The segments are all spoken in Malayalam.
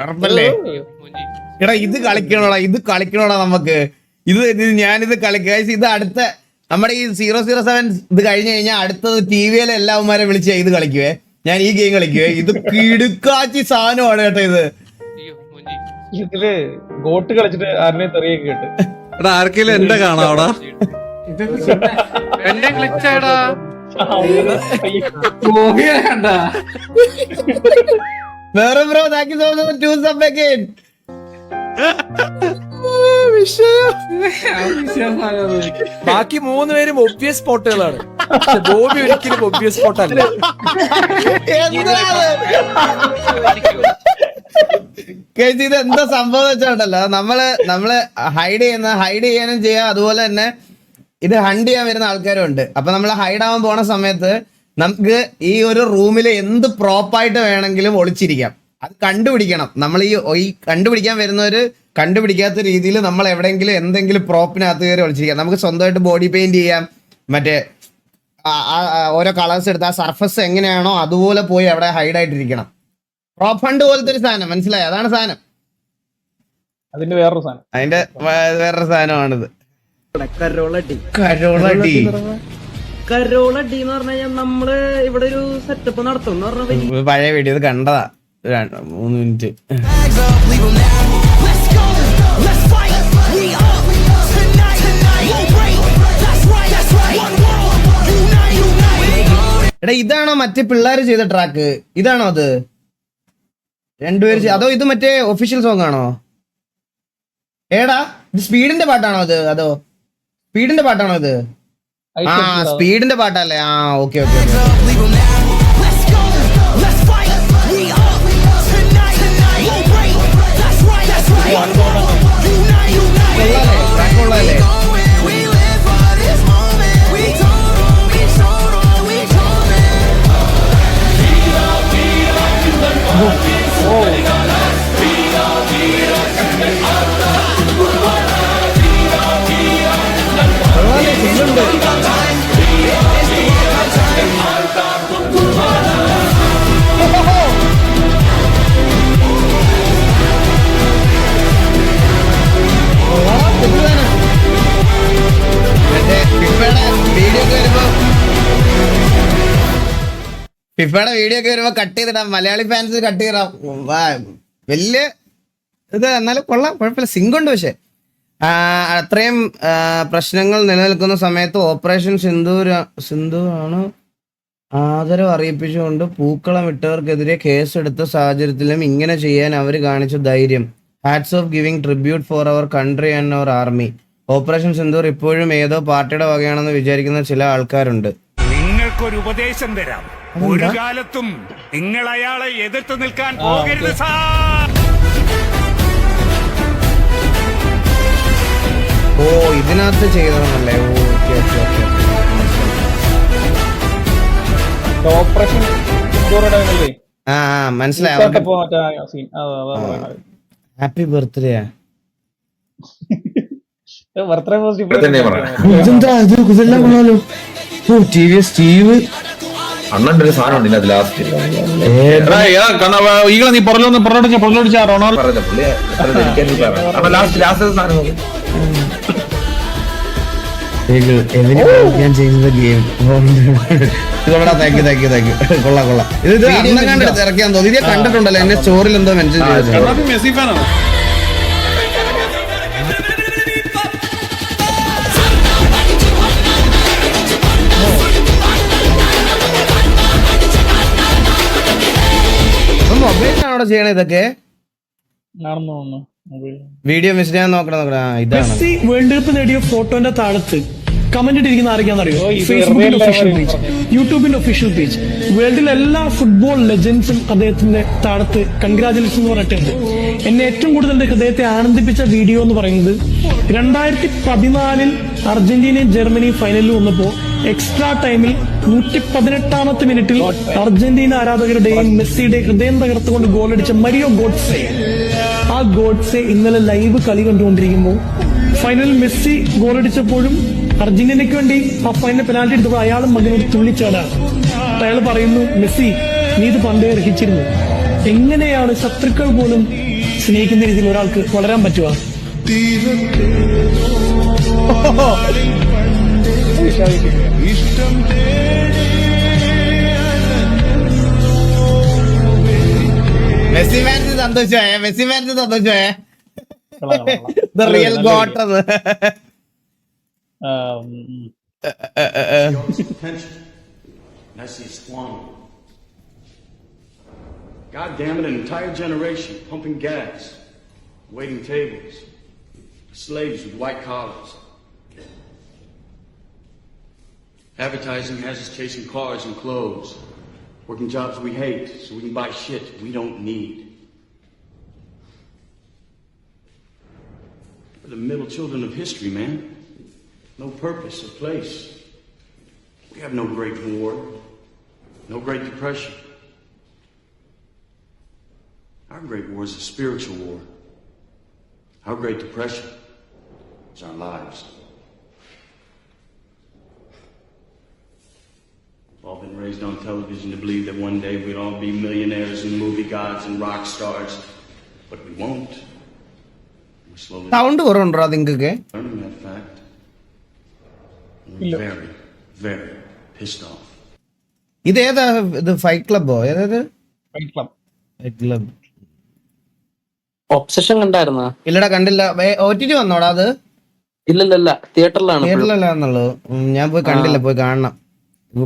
ഉറപ്പല്ലേ? എടാ ഇത് കളിക്കണോടാ നമുക്ക്. ഞാനിത് കളിക്കുക. ഇത് അടുത്ത നമ്മുടെ ഈ 007 ഇത് കഴിഞ്ഞു കഴിഞ്ഞാൽ അടുത്തത് TV-യിലെ എല്ലാവന്മാരെ വിളിച്ച് ഇത് കളിക്കുവേ. ഞാൻ ഈ ഗെയിം കളിക്കുവേ. ഇത് കിടുക്കാച്ചി സാധനമാണ് കേട്ടോ. ഇതില് ഗോട്ട് കളിച്ചിട്ട് ആരുടെ തെറിയൊക്കെ കേട്ട് എടാ ആർക്കെങ്കിലും എന്റെ കാണാവടാ. എന്റെ ഗ്ലിച്ചായടാ. വേറെ bro thank you so much 2 sub again. ബാക്കി 3 പേരും ഒബ്വിയസ് സ്പോട്ടുകളാണ്. ബോബി ഒരിക്കലും ഒബ്വിയസ് സ്പോട്ട് അല്ല. ഇത് എന്താ സംഭവം വെച്ചാണ്ടല്ലോ, നമ്മള് ഹൈഡ് ചെയ്യാനും ചെയ്യാം. അതുപോലെ തന്നെ ഇത് ഹണ്ട് ചെയ്യാൻ വരുന്ന ആൾക്കാരും ഉണ്ട്. അപ്പൊ നമ്മൾ ഹൈഡ് ആവാൻ പോണ സമയത്ത് നമുക്ക് ഈ ഒരു റൂമിൽ എന്ത് പ്രോപ്പായിട്ട് വേണമെങ്കിലും ഒളിച്ചിരിക്കാം. അത് കണ്ടുപിടിക്കണം. നമ്മൾ ഈ കണ്ടുപിടിക്കാൻ വരുന്നവര് കണ്ടുപിടിക്കാത്ത രീതിയിൽ നമ്മൾ എവിടെയെങ്കിലും എന്തെങ്കിലും പ്രോപ്പിനകത്ത് കയറി ഒളിച്ചിരിക്കാം. നമുക്ക് സ്വന്തമായിട്ട് ബോഡി പെയിന്റ് ചെയ്യാം. മറ്റേ ഓരോ കളേഴ്സ് എടുത്ത് ആ സർഫസ് എങ്ങനെയാണോ അതുപോലെ പോയി അവിടെ ഹൈഡായിട്ടിരിക്കണം. പ്രോപ്പ് ഫണ്ട് പോലത്തെ ഒരു സാധനം, മനസ്സിലായി? അതാണ് സാധനം. അതിന്റെ വേറൊരു സാധനമാണിത്. കരോളടി എന്ന് പറഞ്ഞാൽ നമ്മള് ഇവിടെ ഒരു സെറ്റപ്പ് നടത്തും. പഴയ വീഡിയോ ഇത് കണ്ടതാ 3 മിനിറ്റ്. എടാ ഇതാണോ മറ്റേ പിള്ളേര് ചെയ്ത ട്രാക്ക്? ഇതാണോ അത്? രണ്ടുപേര് അതോ ഇത് മറ്റേ ഒഫീഷ്യൽ സോങ് ആണോ? ഏടാ ഇത് സ്പീഡിന്റെ പാട്ടാണോ അത്? അതോ സ്പീഡിന്റെ പാട്ടാണോ ഇത്? ആ സ്പീഡിന്റെ പാട്ടല്ലേ? ആ ഓക്കെ. കൊള്ളാല്ലേ? ഫിഫയുടെ വീഡിയോ ഒക്കെ വരുമ്പോ കട്ട് ചെയ്തിടാം. മലയാളി ഫാൻസ് കട്ട് ചെയ്തിടാം. വലിയ ഇത് എന്നാലും കൊള്ളാം, കുഴപ്പമില്ല. സിങ്കുണ്ട്. പക്ഷെ അത്രയും പ്രശ്നങ്ങൾ നിലനിൽക്കുന്ന സമയത്ത് ഓപ്പറേഷൻ സിന്ദൂർ ആണ് ആദരവ് അറിയിപ്പിച്ചുകൊണ്ട് പൂക്കളം ഇട്ടവർക്കെതിരെ കേസെടുത്ത സാഹചര്യത്തിലും ഇങ്ങനെ ചെയ്യാൻ അവർ കാണിച്ച ധൈര്യം. Hats off giving tribute for our country and our army. Operation Sindoor ഇപ്പോഴും ഏതോ പാർട്ടിയുടെ വകയാണെന്ന് വിചാരിക്കുന്ന ചില ആൾക്കാരുണ്ട്. നിങ്ങൾക്കൊരു ഉപദേശം തരാം. ഒരു കാലത്തും നിങ്ങൾ അയാളെ എതിർത്ത് നിൽക്കാൻ പോകരുത് സാർ. ഓ ഇതിനകത്ത് ചെയ്തതെന്നല്ലേ? ഓപ്പറേഷൻ ആ മനസ്സിലായി. Happy birthday. Birthday post Steve അണ്ണന്റെ ഒരു സാധനം ഉണ്ട് ലാസ്റ്റ്. നീ പൊറലോടിച്ചാ ഞാൻ ചെയ്യുന്നത് ഗെയിം. കൊള്ളാം. ഇത് അണ്ണം കണ്ടെടുത്ത് ഇറക്കിയാൻ തോന്നി. ഇത് കണ്ടിട്ടുണ്ടല്ലോ എന്നെ സ്റ്റോറിൽ എന്തോ മെൻഷൻ ചെയ്തിട്ടുണ്ട്. മെസ്സി ഫാനാണ്. മൊബൈലിനാണോ ചെയ്യണേ ഇതൊക്കെ? വീഡിയോ മിസ് ചെയ്യാൻ നോക്കണം. ഇതാണ് വേൾഡ് കപ്പ് നേടിയ ഫോട്ടോന്റെ താഴത്ത് കമന്റ് ഇട്ടിരിക്കുന്ന ആരൊക്കെയാണെന്നറിയോ? ഫേസ്ബുക്കിന്റെ ഒഫീഷ്യൽ പേജ്, യൂട്യൂബിന്റെ ഒഫീഷ്യൽ പേജ്. വേൾഡിലെ എല്ലാ ഫുട്ബോൾ ലെജൻഡ്സും അദ്ദേഹത്തിന്റെ താഴത്ത് കൺഗ്രാജുലേഷൻ എന്ന് പറഞ്ഞിട്ടുണ്ട്. എന്നെ ഏറ്റവും കൂടുതൽ ഹൃദയത്തെ ആനന്ദിപ്പിച്ച വീഡിയോ എന്ന് പറയുന്നത് 2014 അർജന്റീനയും ജർമ്മനിയും ഫൈനലിൽ വന്നപ്പോ എക്സ്ട്രാ ടൈമിൽ 118ാമത്തെ മിനിറ്റിൽ അർജന്റീന ആരാധകരുടെയും മെസ്സിയുടെയും ഹൃദയം തകർത്തുകൊണ്ട് ഗോളടിച്ച മരിയോ ഗോഡ്സെ. ആ ഗോഡ്സെ ഇന്നലെ ലൈവ് കളി കണ്ടുകൊണ്ടിരിക്കുമ്പോൾ ഫൈനലിൽ മെസ്സി ഗോളടിച്ചപ്പോഴും അർജന്റീനയ്ക്ക് വേണ്ടി ആ ഫൈനൽ പെനാൽറ്റി എടുത്തപ്പോൾ അയാളും മകനോട് തുള്ളിച്ചാടാണ്. അയാൾ പറയുന്നു, മെസ്സി നീ ഇത് പണ്ടേ അർഹിച്ചിരുന്നു. എങ്ങനെയാണ് ശത്രുക്കൾ പോലും സ്നേഹിക്കുന്ന രീതിയിൽ ഒരാൾക്ക് വളരാൻ പറ്റുക? മെസ്സി ഫാൻസ് സന്തോഷമായ, മെസ്സി ഫാൻസ് സന്തോഷമായ. The real goat അത്. I see squandered. God damn it, an entire generation pumping gas, waiting tables, slaves with white collars. Advertising has us chasing cars and clothes, working jobs we hate so we can buy shit we don't need. We're the middle children of history, man. No purpose or place. We have no Great War, no Great Depression. Our Great War is a spiritual war. Our Great Depression is our lives. We've all been raised on television to believe that one day we'd all be millionaires and movie gods and rock stars, but we won't. We're slowly sound കുറവുണ്ടോ നിങ്ങൾക്ക്? learning that fact. We're very, very pissed off. ഇതേതാ ഇത്? ഫൈറ്റ് ക്ലബോ? ഏതായത്? Fight club. Fight club obsession കണ്ടായിരുന്ന? ഇല്ലടാ, കണ്ടില്ല. OTT വന്നോടാ അത്? ഇല്ലല്ല, തിയേറ്ററിലാണ്. തിയേറ്ററിലല്ലാന്നുള്ളത്. ഞാൻ പോയി കണ്ടില്ല, പോയി കാണണം.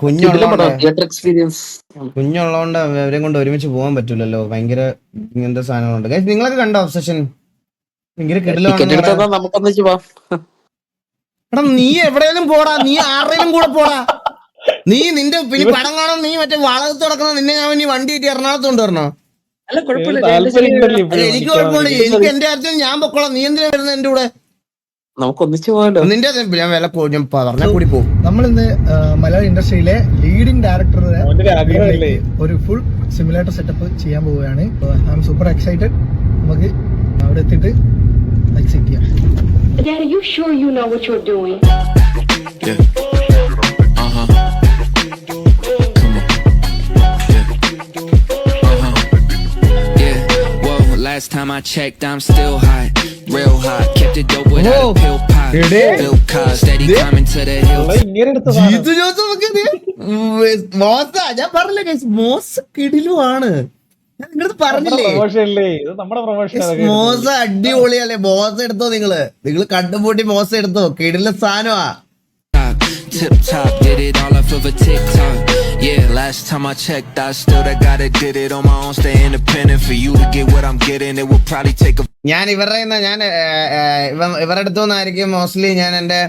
കുഞ്ഞുള്ളതുകൊണ്ട് അവരെ കൊണ്ട് ഒരുമിച്ച് പോകാൻ പറ്റൂലല്ലോ. ഭയങ്കര ഇങ്ങനത്തെ സാധനങ്ങളുണ്ട്. നിങ്ങളൊക്കെ കണ്ടോ ഒബ്സഷൻ? ഭയങ്കര കിടലാണ്. നമുക്കൊന്നിച്ച് പോവാം. എടാ നീ എവിടെയെങ്കിലും പോടാ, നീ ആരുടെയും കൂടെ പോടാ. നീ നിന്റെ പിന്നെ പടം കാണാൻ നീ മറ്റേ വളകത്ത് കിടക്കുന്ന നിന്നെ ഞാൻ ഇനി വണ്ടി കിട്ടി എറണാകുളത്ത് കൊണ്ടുവരണോ? അല്ല, കുഴപ്പമില്ല. എനിക്ക് കുഴപ്പമില്ല, എനിക്ക് എന്റെ കാര്യത്തിൽ ഞാൻ പൊക്കോളാം. നീ എന്തിനാ വരുന്നത് എന്റെ കൂടെ? നമുക്കൊന്നിച്ച് പോകാലോ. നിന്റെ ഞാൻ വില ഞാൻ പറഞ്ഞാൽ കൂടി പോകും. നമ്മളിന്ന് മലയാള ഇൻഡസ്ട്രിയിലെ ലീഡിംഗ് ഡയറക്ടറുടെ ആഗ്രഹമില്ലേ ഒരു ഫുൾ സിമുലേറ്റർ സെറ്റപ്പ് ചെയ്യാൻ പോവുകയാണ്. I am super excited. നമുക്ക് അവിടെ എത്തിയിട്ട് എക്സിറ്റ് ചെയ്യാം. Dad, are you sure you know what you're doing? Yeah. Uh-huh. Come on. Yeah. Uh-huh. Yeah. Whoa, last time I checked, I'm still hot. Real hot. Kept it dope without a pill pop. Bill cars, steady climbing to the hills. Jeethu Joseph മോശ. ഞാൻ പറഞ്ഞില്ലേ മോശ കിടിലുമാണ്. ഞാൻ നിങ്ങളത് പറഞ്ഞില്ലേ? മോശ അടിപൊളിയല്ലേ. മോശം എടുത്തോ നിങ്ങള് കണ്ടുപൂട്ടി മോശം എടുത്തോ. കിടില സാധനമാ. Tip top, did it all off of a TikTok. Yeah, last time I checked, I still got it, did it on my own, stay independent. For you to get what I'm getting, it will probably take a. ഞാൻ ഇവരുടെ ഇവരുടെ അടുത്തുനിന്നായിരിക്കും മോസ്റ്റ്ലി ഞാൻ എന്റെ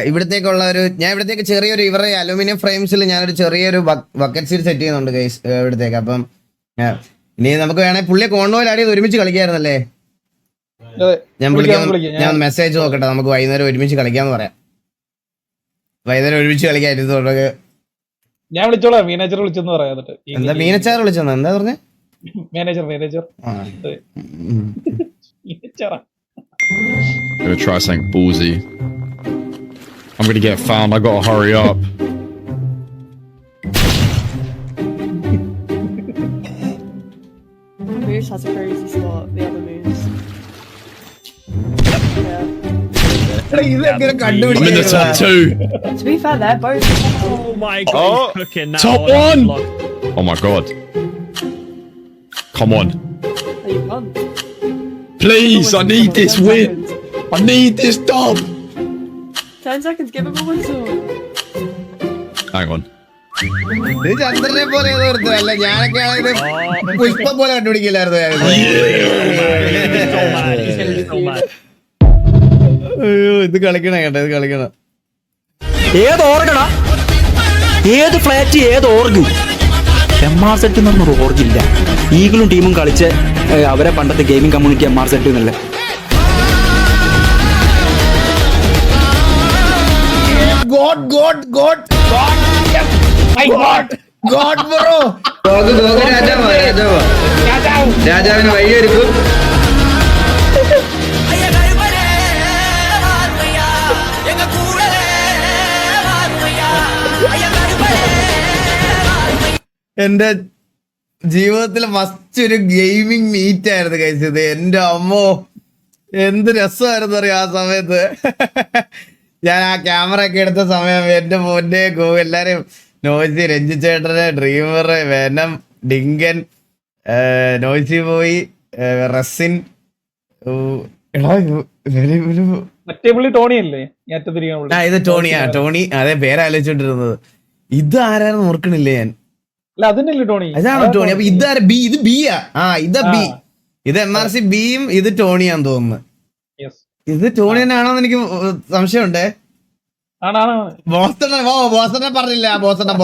ഇവിടത്തേക്കുള്ള ഞാൻ ഇവിടത്തേക്ക് ചെറിയൊരു ഇവരുടെ അലൂമിനിയം ഫ്രെയിംസിൽ ഞാനൊരു ചെറിയൊരു ബക്കറ്റ് സീറ്റ് സെറ്റ് ചെയ്യുന്നുണ്ട് ഗൈസ് ഇവിടത്തേക്ക്. അപ്പം ഇനി നമുക്ക് വേണേ പുള്ളിയെ കോൺവോയിലാടി ഒരുമിച്ച് കളിക്കായിരുന്നല്ലേ? ഞാൻ മെസ്സേജ് നോക്കട്ടെ. നമുക്ക് വൈകുന്നേരം ഒരുമിച്ച് കളിക്കാന്ന് പറയാം. വൈകുന്നേരം ഒരുമിച്ച് കളിക്കായിരുന്നു. ഞാൻ വിളിച്ചോളാം. മീനേജർ വിളിച്ചെന്ന് പറയാം. എന്താ മീനച്ചാർ വിളിച്ചെന്നാ? എന്താ പറഞ്ഞേ? Manager I'm gonna try something ballsy. I'm gonna get found. I gotta hurry up. Moose has a crazy spot. The other Moose. ഇതെങ്ങനെ I'm in the top കണ്ടുപിടിച്ചു? 2. To be fair, they're both. Oh my god, he's cooking now. Top 1. Oh my god. Come on. Are you won? Please, I need this win. I need this dub. 10 seconds, give him a whistle. Hang on. ഇത് ചന്ദ്രനെ പോലെ ഓർത്തു. അല്ല ഞാനൊക്കെ ആണെങ്കിൽ പുഷ്പം പോലെ കണ്ടുപിടിക്കില്ലായിരുന്നു. അയ്യോ ഇത് കളിക്കണം കേട്ടോ, ഇത് കളിക്കണം. ഏത് ഓർഗടാ? ഏത് ഫ്ലാറ്റ്? ഏത് ഓർഗ്? MR സെറ്റ് എന്നൊന്നും ഓർഗില്ല. ഈഗിളും ടീമും കളിച്ച് അവരെ പണ്ടത്തെ ഗെയിമിംഗ് കമ്മ്യൂണിറ്റി MR സെറ്റ് എന്നല്ലേ. രാജാവിന് വഴിയൊരുക്കും. എന്റെ ജീവിതത്തിൽ ഫസ്റ്റ് ഒരു ഗെയിമിംഗ് മീറ്റ് ആയിരുന്നു കഴിച്ചത്. എന്റെ അമ്മോ എന്ത് രസമായിരുന്നു അറിയാം ആ സമയത്ത്. ഞാൻ ആ ക്യാമറ ഒക്കെ എടുത്ത സമയം എന്റെ മോന്റെ എല്ലാരും നോയ്സി, രഞ്ജിച്ചേട്ടന്, ഡ്രീമർ, വെനം, ഡിങ്കൻ, നോയ്സി പോയി, റസിൻ, മറ്റേ പുള്ളി ടോണിയല്ലേ? ഇത് ടോണിയാ, ടോണി. അതേ പേരാലോചിച്ചോണ്ടിരുന്നത്. ഇത് ആരായിരുന്നു ഓർക്കണില്ലേ ഞാൻ. അല്ല അതന്നെയല്ലേ ടോണി? അതാണോ ടോണി? അപ്പൊ ഇതാര ബി? ഇത് ബിയാ. ഇത് ബി. ഇത് MRC ബിയും ഇത് ടോണിയാന്ന് തോന്നുന്നു. ഇത് ടോണി തന്നെയാണോന്ന് എനിക്ക് സംശയമുണ്ടേ. ബോസ്റ്റനെ പറഞ്ഞില്ല. ബോസ്റ്റന്റെ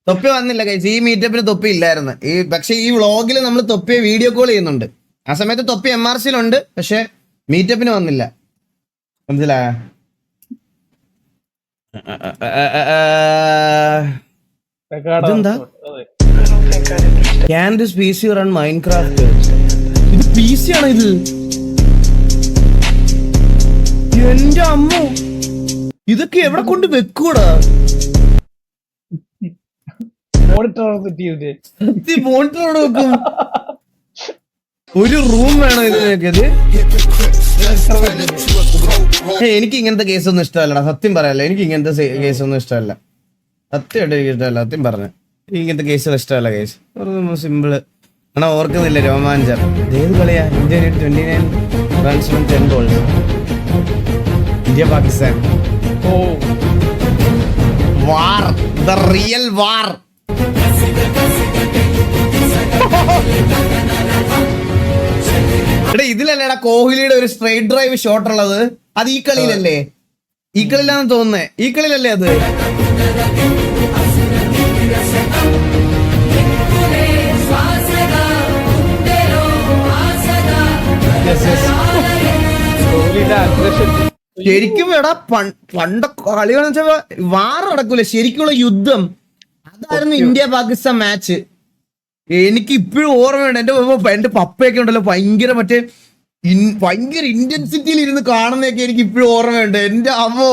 തൊപ്പി വന്നില്ല കഴിച്ച്. ഈ മീറ്റപ്പിന് തൊപ്പി ഇല്ലായിരുന്നു. പക്ഷെ ഈ വ്ളോഗിൽ നമ്മൾ തൊപ്പിയെ വീഡിയോ കോൾ ചെയ്യുന്നുണ്ട്. ആ സമയത്ത് തൊപ്പി MRCയിലുണ്ട്, പക്ഷെ മീറ്റപ്പിന് വന്നില്ല. മനസ്സിലായ? ഇതെന്താ? Can this PC run Minecraft? ഇത് PC ആണോ ഇത്? എന്റെ അമ്മോ, ഇതൊക്കെ എവിടെ കൊണ്ട് വെക്കൂടാ? മോണിറ്റർ വെക്കും. ഒരു റൂം വേണം ഇതിനൊക്കെ. എനിക്ക് ഇങ്ങനത്തെ കേസൊന്നും ഇഷ്ടമല്ലടാ, സത്യം പറയാല്ല. എനിക്ക് ഇങ്ങനത്തെ കേസൊന്നും ഇഷ്ടമല്ല. സത്യമായിട്ട് എനിക്ക് ഇഷ്ടമല്ല, സത്യം പറഞ്ഞ. ഇങ്ങനത്തെ കേസുകൾ ഇഷ്ടമല്ല. കേസ് സിമ്പിള് ആണോ? ഓർക്കുന്നില്ല രോമാഞ്ചം. ഏത് കളിയാ? India 29 runs from 10 goals. India Pakistan war, the real war. എടാ ഇതിലല്ലേടാ കോഹ്ലിയുടെ ഒരു സ്ട്രൈറ്റ് ഡ്രൈവ് ഷോട്ട് ഉള്ളത്? അത് ഈ കളിയിലല്ലേ? ഈ കളിയിലാന്ന് തോന്നുന്നേ. ഈ കളിയിലല്ലേ അത്? ശരിക്കും എടാ പണ്ട കളികളെന്ന് വെച്ചാൽ വാർ നടക്കൂല, ശരിക്കുള്ള യുദ്ധം. അതായിരുന്നു ഇന്ത്യ പാകിസ്ഥാൻ മാച്ച്. എനിക്ക് ഇപ്പോഴും ഓർമ്മയുണ്ട്. എന്റെ പപ്പയൊക്കെ ഉണ്ടല്ലോ ഭയങ്കര ഭയങ്കര ഇന്റൻസിറ്റിയിൽ ഇരുന്ന് കാണുന്നതൊക്കെ എനിക്ക് ഇപ്പോഴും ഓർമ്മയുണ്ട്. എന്റെ അമ്മോ,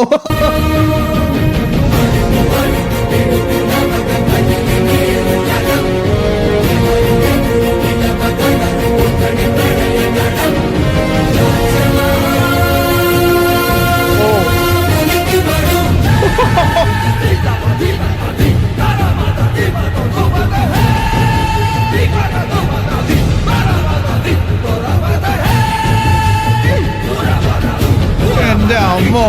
എന്റെ അമ്മോ.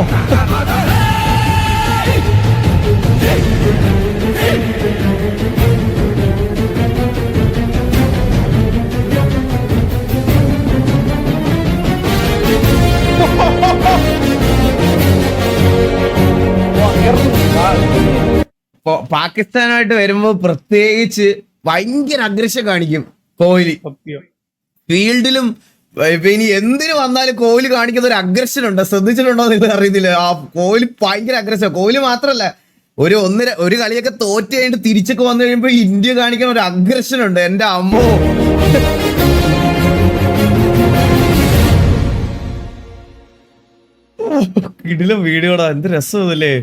പാകിസ്ഥാനായിട്ട് വരുമ്പോ പ്രത്യേകിച്ച് ഭയങ്കര അഗ്രഷൻ കാണിക്കും കോഹ്ലി. ഫീൽഡിലും ഇനി എന്തിനു വന്നാലും കോഹ്ലി കാണിക്കുന്ന ഒരു അഗ്രഷൻ ഉണ്ട്. ശ്രദ്ധിച്ചിട്ടുണ്ടോ എന്ന് അറിയത്തില്ല. ആ കോഹ്ലി ഭയങ്കര അഗ്രഷൻ. കോഹ്ലി മാത്രല്ല, ഒരു കളിയൊക്കെ തോറ്റ് കഴിഞ്ഞിട്ട് തിരിച്ചൊക്കെ വന്നു കഴിയുമ്പോ ഇന്ത്യ കാണിക്കുന്ന ഒരു അഗ്രഷൻ ഉണ്ട്. എന്റെ അമ്മോ, കിടിലം വീഡിയോടാ. എന്ത് രസമല്ലേ.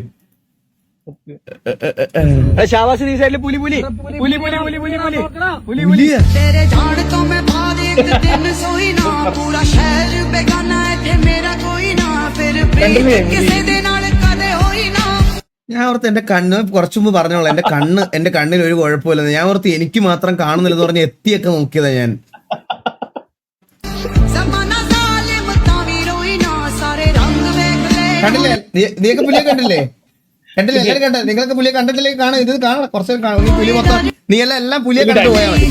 ഞാൻ ഓർത്ത് എന്റെ കണ്ണ് കുറച്ചു മുമ്പ് പറഞ്ഞോളൂ, എന്റെ കണ്ണിൽ ഒരു കുഴപ്പമില്ലെന്ന്. ഞാൻ ഓർത്ത് എനിക്ക് മാത്രം കാണുന്നില്ലെന്ന് പറഞ്ഞ് എത്തിയൊക്കെ നോക്കിയതാ ഞാൻ. കണ്ടില്ലേ? നീയൊക്കെ പുലിയെ കണ്ടില്ലേ? എല്ലാവരും കണ്ട? നിങ്ങളൊക്കെ പുലിയെ കണ്ടിട്ടില്ലേ? കാണാം, ഇത് കാണാം. കുറച്ച് കാണും. ഈ പുലി മൊത്തം നീ എല്ലാം പുലിയെ കണ്ടു പോയാൽ മതി.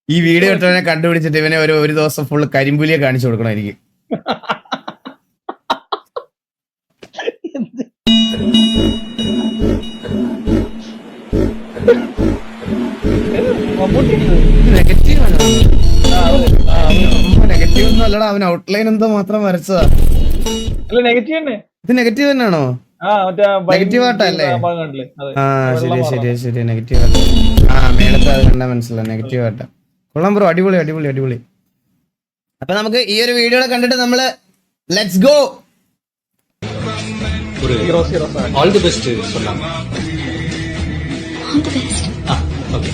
ഈ വീഡിയോ ഇട്ടവനെ കണ്ടുപിടിച്ചിട്ട് ഇവനെ ഒരു ദിവസം ഫുള്ള് കരിമ്പുലിയെ കാണിച്ചു കൊടുക്കണം എനിക്ക്. നെഗറ്റീവ് ഒന്നും അല്ലടാ, അവൻ ഔട്ട്ലൈൻ എന്തോ മാത്രം വരച്ചതാ. ഇത് നെഗറ്റീവ് തന്നെയാണോ? നെഗറ്റീവ് ആട്ടല്ലേ? ശരി നെഗറ്റീവ് ആട്ട. മേളത്തെ അത് കണ്ടാ മനസ്സിലായി. നെഗറ്റീവ് ആട്ട കൊള്ളാം ബ്രോ, അടിപൊളി അടിപൊളി അടിപൊളി. അപ്പൊ നമുക്ക് ഈ ഒരു വീഡിയോ കണ്ടിട്ട് നമ്മള് let's go. All the best സൊല്ലാം. ഓക്കെ.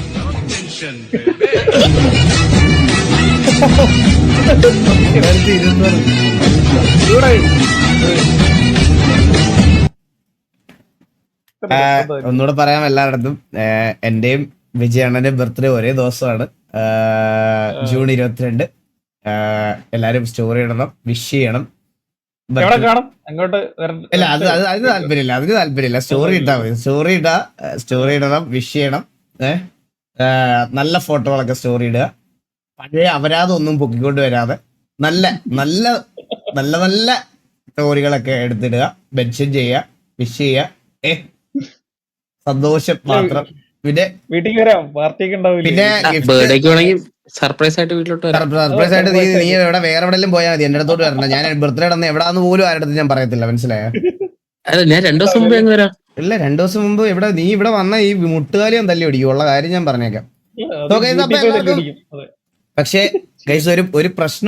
ഒന്നുകൂടെ പറയാം എല്ലായിടത്തും, എന്റെയും വിജയണ്ണന്റെയും ബർത്ത്ഡേ ഒരേ ദിവസമാണ്, ജൂൺ 22. എല്ലാരും സ്റ്റോറി ഇടണം, വിഷ് ചെയ്യണം. എവിടെ കാണും? അങ്ങോട്ട് ഇല്ല, അതിന് താല്പര്യമില്ല. സ്റ്റോറി ഇട്ടാ മതി. സ്റ്റോറി ഇടണം, വിഷ് ചെയ്യണം. നല്ല ഫോട്ടോകളൊക്കെ സ്റ്റോറി ഇടുക. പഴയ അപരാധം ഒന്നും പൊക്കിക്കൊണ്ട് വരാതെ നല്ല നല്ല നല്ല നല്ല സ്റ്റോറികളൊക്കെ എടുത്തിടുക, മെൻഷൻ ചെയ്യുക, വിഷ് ചെയ്യുക. സന്തോഷം മാത്രം. പിന്നെ വീട്ടിൽ വരാം, പാർട്ടിയൊക്കെ ഉണ്ടാവില്ല. പിന്നെ സർപ്രൈസ് ആയിട്ട് വീട്ടിലോട്ട് സർപ്രൈസ് ആയിട്ട് നീ എവിടെ വേറെ എവിടെയെങ്കിലും പോയാൽ മതി, എന്റെ അടുത്തോട്ട് വരണം. ഞാൻ ബർത്ത്ഡേ ഇടുന്ന എവിടാന്ന് പോലും ആരുടെ അടുത്ത് ഞാൻ പറയത്തില്ല, മനസ്സിലായോ? ഞാൻ 2 ദിവസം മുമ്പ് വരാം. ഇല്ല, 2 ദിവസം മുമ്പ് നീ ഇവിടെ വന്ന ഈ മുട്ടുകാലിയും തല്ലി പിടിക്കും, ഉള്ള കാര്യം ഞാൻ പറഞ്ഞേക്കാം. പക്ഷേ ഗൈസ് ഒരു പ്രശ്നം